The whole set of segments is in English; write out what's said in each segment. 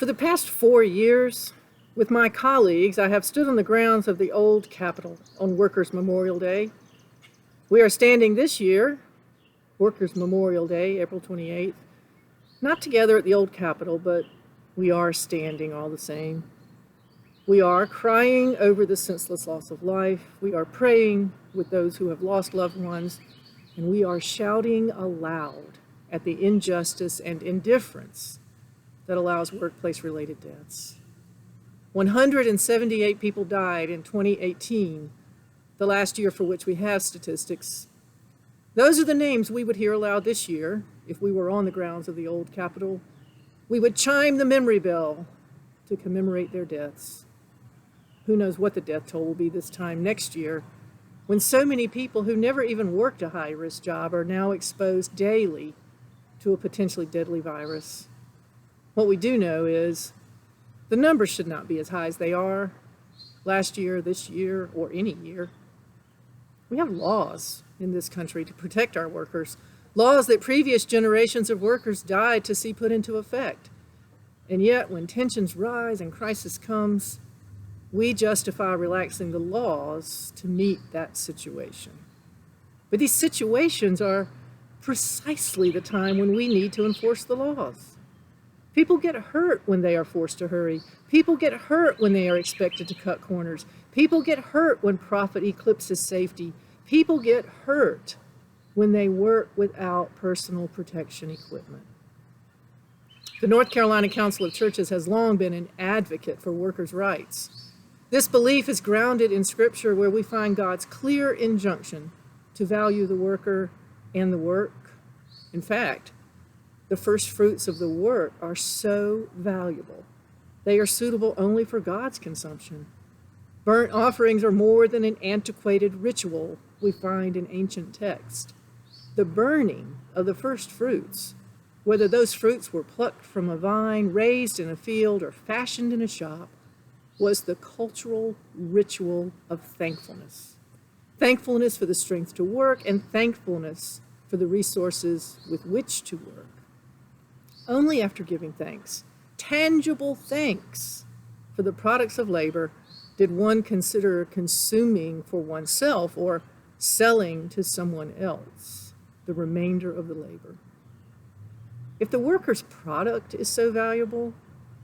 For the past 4 years, with my colleagues, I have stood on the grounds of the old Capitol on Workers' Memorial Day. We are standing this year, Workers' Memorial Day, April 28th, not together at the old Capitol, but we are standing all the same. We are crying over the senseless loss of life. We are praying with those who have lost loved ones, and we are shouting aloud at the injustice and indifference that allows workplace-related deaths. 178 people died in 2018, the last year for which we have statistics. Those are the names we would hear aloud this year if we were on the grounds of the old Capitol. We would chime the memory bell to commemorate their deaths. Who knows what the death toll will be this time next year, when so many people who never even worked a high-risk job are now exposed daily to a potentially deadly virus. What we do know is the numbers should not be as high as they are last year, this year, or any year. We have laws in this country to protect our workers, laws that previous generations of workers died to see put into effect. And yet, when tensions rise and crisis comes, we justify relaxing the laws to meet that situation. But these situations are precisely the time when we need to enforce the laws. People get hurt when they are forced to hurry. People get hurt when they are expected to cut corners. People get hurt when profit eclipses safety. People get hurt when they work without personal protection equipment. The North Carolina Council of Churches has long been an advocate for workers' rights. This belief is grounded in Scripture, where we find God's clear injunction to value the worker and the work. In fact, the first fruits of the work are so valuable. They are suitable only for God's consumption. Burnt offerings are more than an antiquated ritual we find in ancient texts. The burning of the first fruits, whether those fruits were plucked from a vine, raised in a field, or fashioned in a shop, was the cultural ritual of thankfulness. Thankfulness for the strength to work, and thankfulness for the resources with which to work. Only after giving thanks, tangible thanks for the products of labor, did one consider consuming for oneself or selling to someone else the remainder of the labor. If the worker's product is so valuable,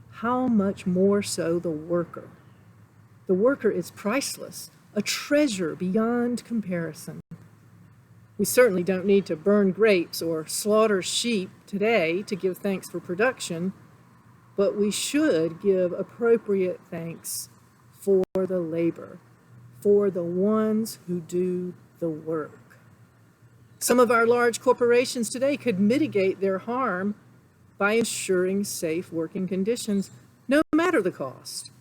how much more so the worker? The worker is priceless, a treasure beyond comparison. We certainly don't need to burn grapes or slaughter sheep today to give thanks for production, but we should give appropriate thanks for the labor, for the ones who do the work. Some of our large corporations today could mitigate their harm by ensuring safe working conditions, no matter the cost.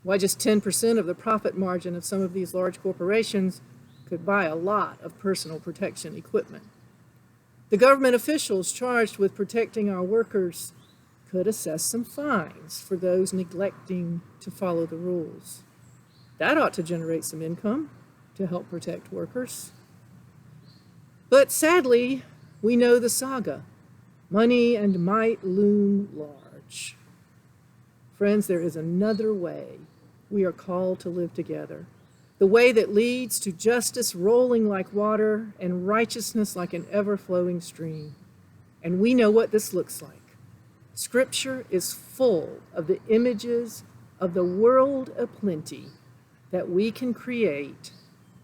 Why, just 10% of the profit margin of some of these large corporations could buy a lot of personal protection equipment. The government officials charged with protecting our workers could assess some fines for those neglecting to follow the rules. That ought to generate some income to help protect workers. But sadly, we know the saga. Money and might loom large. Friends, there is another way we are called to live together. The way that leads to justice rolling like water and righteousness like an ever-flowing stream. And we know what this looks like. Scripture is full of the images of the world aplenty that we can create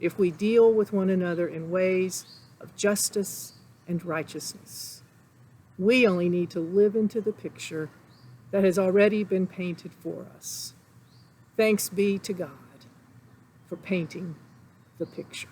if we deal with one another in ways of justice and righteousness. We only need to live into the picture that has already been painted for us. Thanks be to God for painting the picture.